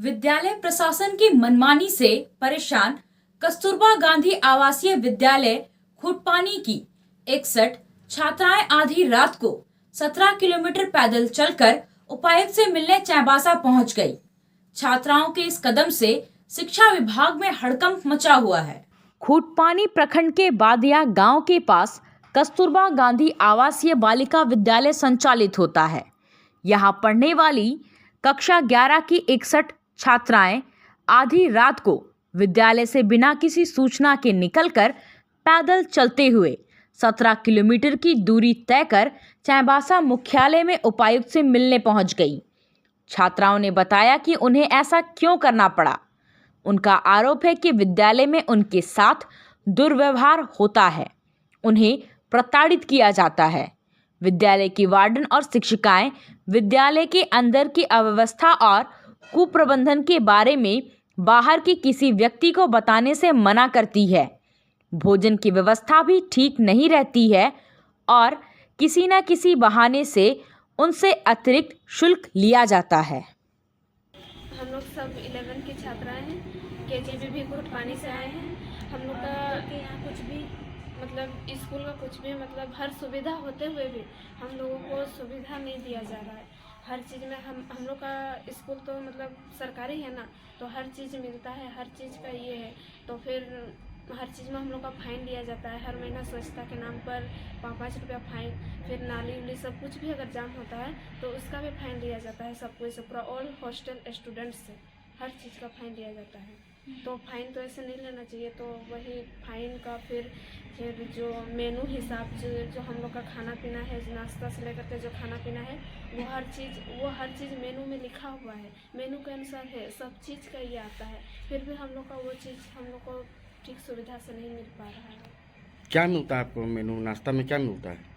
विद्यालय प्रशासन की मनमानी से परेशान कस्तूरबा गांधी आवासीय विद्यालय खुटपानी की 61 छात्राएं आधी रात को 17 किलोमीटर पैदल चलकर उपायुक्त से मिलने चाईबासा पहुंच गई। छात्राओं के इस कदम से शिक्षा विभाग में हड़कंप मचा हुआ है। खुटपानी प्रखंड के बादिया गांव के पास कस्तूरबा गांधी आवासीय बालिका विद्यालय संचालित होता है। यहां पढ़ने वाली कक्षा 11 की 61 छात्राएं आधी रात को विद्यालय से बिना किसी सूचना के निकलकर पैदल चलते हुए 17 किलोमीटर की दूरी तय कर चाईबासा मुख्यालय में उपायुक्त से मिलने पहुंच गई। छात्राओं ने बताया कि उन्हें ऐसा क्यों करना पड़ा। उनका आरोप है कि विद्यालय में उनके साथ दुर्व्यवहार होता है, उन्हें प्रताड़ित किया जाता है। विद्यालय की वार्डन और शिक्षिकाएं विद्यालय के अंदर की अव्यवस्था और कुप्रबंधन के बारे में बाहर के किसी व्यक्ति को बताने से मना करती है। भोजन की व्यवस्था भी ठीक नहीं रहती है और किसी न किसी बहाने से उनसे अतिरिक्त शुल्क लिया जाता है। हम लोग सब 11 की छात्राएं हैं, केजीबी भी खुटपानी से आए हैं। हम लोग का यहाँ कुछ भी मतलब स्कूल का कुछ भी मतलब हर सुविधा होते हुए भी हम लोगों को सुविधा नहीं दिया जा रहा है। हर चीज़ में हम लोग का स्कूल तो मतलब सरकारी है ना, तो हर चीज़ मिलता है, हर चीज़ का ये है। तो फिर हर चीज़ में हम लोग का फाइन लिया जाता है। हर महीना स्वच्छता के नाम पर 5-5 रुपया फाइन। फिर नाली उली सब कुछ भी अगर जाम होता है तो उसका भी फाइन लिया जाता है। सब कुछ पूरा ऑल हॉस्टल स्टूडेंट्स से हर चीज़ का फाइन लिया जाता है। तो फाइन तो ऐसे नहीं लेना चाहिए। तो वही फाइन का फिर जो मेनू हिसाब जो हम लोग का खाना पीना है, नाश्ता से लेकर के जो खाना पीना है वो हर चीज़ मेनू में लिखा हुआ है, मेनू के अनुसार है, सब चीज़ का ये आता है। फिर भी हम लोग का वो चीज़ हम लोग को ठीक सुविधा से नहीं मिल पा रहा है। क्या मिलता है आपको मेनू नाश्ता में क्या मिलता है?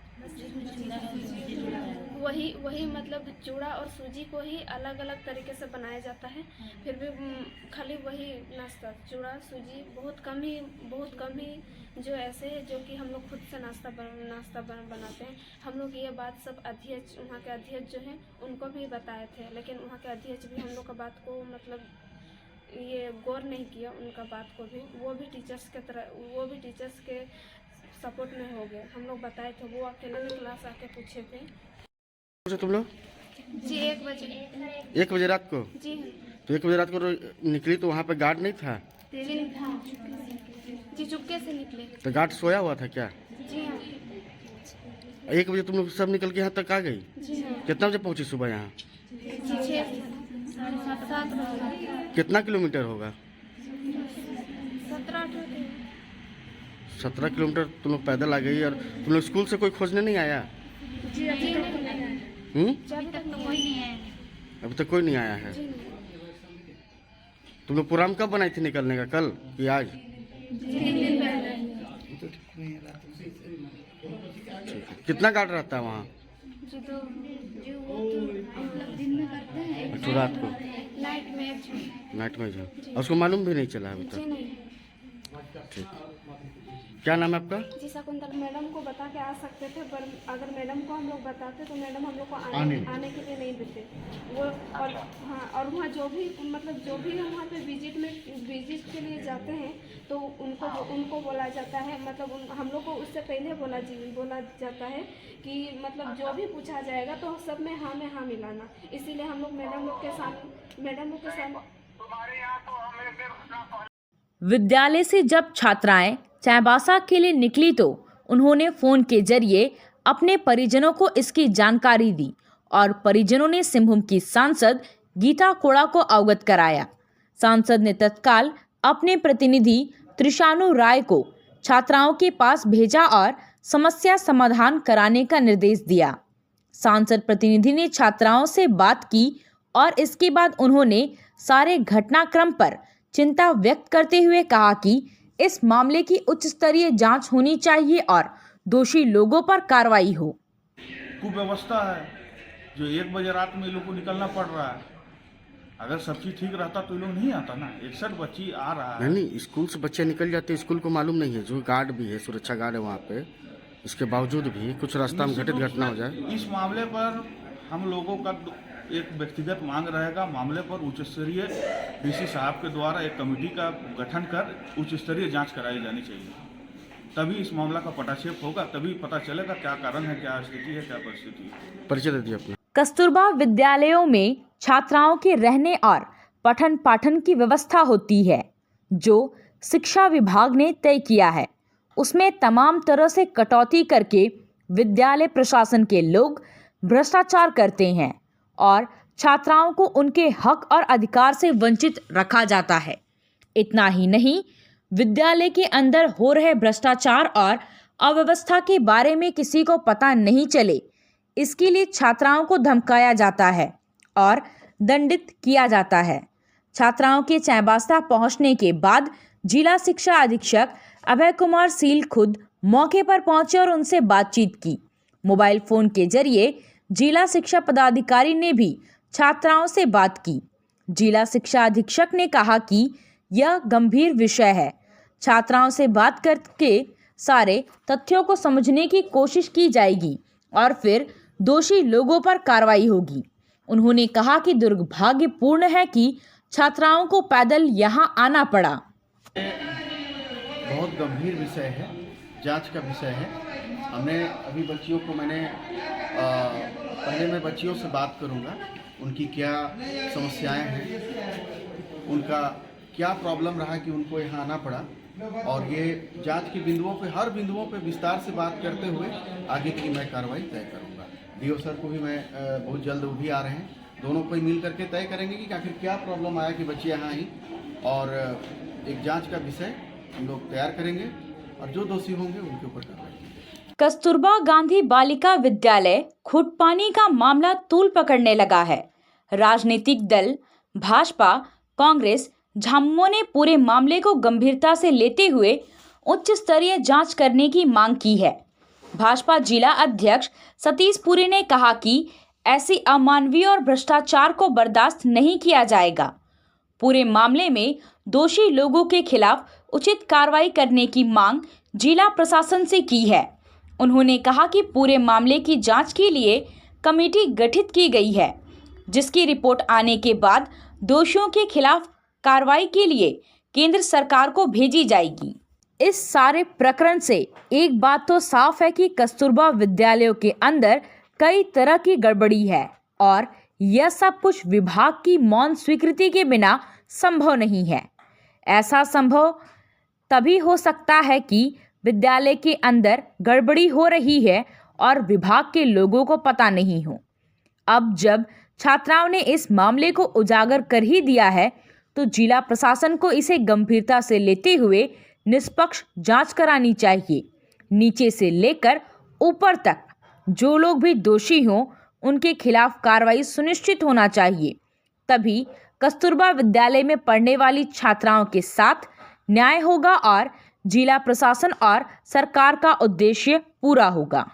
वही मतलब चूड़ा और सूजी को ही अलग अलग तरीके से बनाया जाता है। फिर भी खाली वही नाश्ता चूड़ा सूजी बहुत कम ही जो ऐसे है जो कि हम लोग खुद से नाश्ता बनाते हैं। हम लोग ये बात सब अध्यक्ष वहाँ के अध्यक्ष जो हैं उनको भी बताए थे, लेकिन वहाँ के अध्यक्ष भी हम लोग का बात को मतलब ये गौर नहीं किया। उनका बात को भी वो भी टीचर्स के सपोर्ट में हो गए। हम लोग बताए थे, वो अकेले में क्लास आके पूछे थे। तुम लोग जी 1 बजे 1 बजे रात को? जी तो 1 बजे रात को निकली तो वहाँ पे गार्ड नहीं था? जी चुपके से निकले। तो गार्ड सोया हुआ था क्या? जी हाँ। 1 बजे तुम लोग सब निकल के यहाँ तक आ गई? जी हाँ। कितना बजे पहुँची सुबह यहाँ? 6-7 बजे। कितना किलोमीटर होगा? 17 किलोमीटर तुम लोग पैदल आ गई। और तुम लोग स्कूल से कोई खोजने नहीं आया? जी अभी तक कोई नहीं आया है। तुम लोग प्रोग्राम कब बनाई थी निकलने का, कल कि आज? कितना गार्ड रहता है वहाँ? रात को नाइट में जो और उसको मालूम भी नहीं चला अभी तक। ठीक, क्या नाम है आपका? जी शकुंतला। मैडम को बता के आ सकते थे, पर अगर मैडम को हम लोग बताते तो मैडम हम लोग को आने के लिए नहीं देते वो। और हाँ, और वहाँ जो भी हम वहाँ पे विजिट के लिए जाते हैं तो उनको बोला जाता है, मतलब हम लोग को उससे पहले बोला जाता है कि मतलब जो भी पूछा जाएगा तो सब में हाँ मिलाना। इसीलिए हम लोग मैडम लोग के साथ विद्यालय से जब छात्राएं चाईबासा के लिए निकली तो उन्होंने फोन के जरिए अपने परिजनों को इसकी जानकारी दी और परिजनों ने सिंहभूम की सांसद गीता कोड़ा को अवगत कराया। सांसद ने तत्काल अपने प्रतिनिधि त्रिशानु राय को छात्राओं के पास भेजा और समस्या समाधान कराने का निर्देश दिया। सांसद प्रतिनिधि ने छात्राओं से बात की और इसके बाद उन्होंने सारे घटनाक्रम पर चिंता व्यक्त करते हुए कहा कि इस मामले की उच्च स्तरीय जांच होनी चाहिए और दोषी लोगों पर कार्रवाई हो। कुव्यवस्था है जो 1 बजे रात में लोग को निकलना पड़ रहा है। अगर सब चीज ठीक रहता तो लोग नहीं आता ना। 61 बच्ची आ रहा है। नहीं, स्कूल से बच्चे निकल जाते, स्कूल को मालूम नहीं है। जो गार्ड भी है, सुरक्षा गार्ड है वहाँ पे, इसके बावजूद भी कुछ रास्ता में घटित घटना हो जाए। इस मामले पर हम लोगों का एक व्यक्तिगत मांग रहेगा, मामले पर उच्च स्तरीय डीसी साहब के द्वारा एक कमेटी का गठन कर उच्च स्तरीय जांच कराई जानी चाहिए। तभी इस मामला का पटाक्षेप होगा, तभी पता चलेगा क्या कारण है, क्या स्थिति है, क्या परिस्थिति है। परिचय दे दिए अपना। कस्तूरबा विद्यालयों में छात्राओं के रहने और पठन पाठन की व्यवस्था होती है जो शिक्षा विभाग ने तय किया है। उसमें तमाम तरह से कटौती करके विद्यालय प्रशासन के लोग भ्रष्टाचार करते हैं और छात्राओं को उनके हक और अधिकार से वंचित रखा जाता है। इतना ही नहीं, विद्यालय के अंदर हो रहे भ्रष्टाचार और अव्यवस्था के बारे में किसी को पता नहीं चले, इसके लिए छात्राओं को धमकाया जाता है और दंडित किया जाता है। छात्राओं के चाईबासा पहुंचने के बाद जिला शिक्षा अधीक्षक अभय कुमार सील खुद मौके पर पहुंचे और उनसे बातचीत की। मोबाइल फोन के जरिए जिला शिक्षा पदाधिकारी ने भी छात्राओं से बात की। जिला शिक्षा अधीक्षक ने कहा कि यह गंभीर विषय है, छात्राओं से बात करके सारे तथ्यों को समझने की कोशिश की जाएगी और फिर दोषी लोगों पर कार्रवाई होगी। उन्होंने कहा कि दुर्भाग्यपूर्ण है कि छात्राओं को पैदल यहां आना पड़ा। बहुत गंभीर विषय है, जांच का विषय है। हमने अभी बच्चियों को पहले मैं बच्चियों से बात करूंगा, उनकी क्या समस्याएं हैं, उनका क्या प्रॉब्लम रहा कि उनको यहाँ आना पड़ा, और ये जांच के बिंदुओं पे, हर बिंदुओं पे विस्तार से बात करते हुए आगे की मैं कार्रवाई तय करूंगा। डीओ सर को भी मैं बहुत जल्द वो भी आ रहे हैं, दोनों को मिल करके तय करेंगे कि आखिर क्या प्रॉब्लम आया कि बच्चे यहाँ आई, और एक जांच का विषय हम लोग तैयार करेंगे और जो दोषी होंगे उनके ऊपर कार्रवाई। कस्तूरबा गांधी बालिका विद्यालय खुटपानी का मामला तूल पकड़ने लगा है। राजनीतिक दल भाजपा, कांग्रेस, झामुमो ने पूरे मामले को गंभीरता से लेते हुए उच्च स्तरीय जांच करने की मांग की है। भाजपा जिला अध्यक्ष सतीश पुरी ने कहा कि ऐसी अमानवीय और भ्रष्टाचार को बर्दाश्त नहीं किया जाएगा। पूरे मामले में दोषी लोगों के खिलाफ उचित कार्रवाई करने की मांग जिला प्रशासन से की है। उन्होंने कहा कि पूरे मामले की जांच के लिए कमेटी गठित की गई है, जिसकी रिपोर्ट आने के बाद दोषियों के खिलाफ कार्रवाई के लिए केंद्र सरकार को भेजी जाएगी। इस सारे प्रकरण से एक बात तो साफ है कि कस्तूरबा विद्यालयों के अंदर कई तरह की गड़बड़ी है और यह सब कुछ विभाग की मौन स्वीकृति के बिना संभव नहीं है। ऐसा संभव तभी हो सकता है कि विद्यालय के अंदर गड़बड़ी हो रही है और विभाग के लोगों को पता नहीं हो। अब जब छात्राओं ने इस मामले को उजागर कर ही दिया है तो जिला प्रशासन को इसे गंभीरता से लेते हुए निष्पक्ष जांच करानी चाहिए। नीचे से लेकर ऊपर तक जो लोग भी दोषी हों उनके खिलाफ कार्रवाई सुनिश्चित होना चाहिए। तभी कस्तूरबा विद्यालय में पढ़ने वाली छात्राओं के साथ न्याय होगा और जिला प्रशासन और सरकार का उद्देश्य पूरा होगा।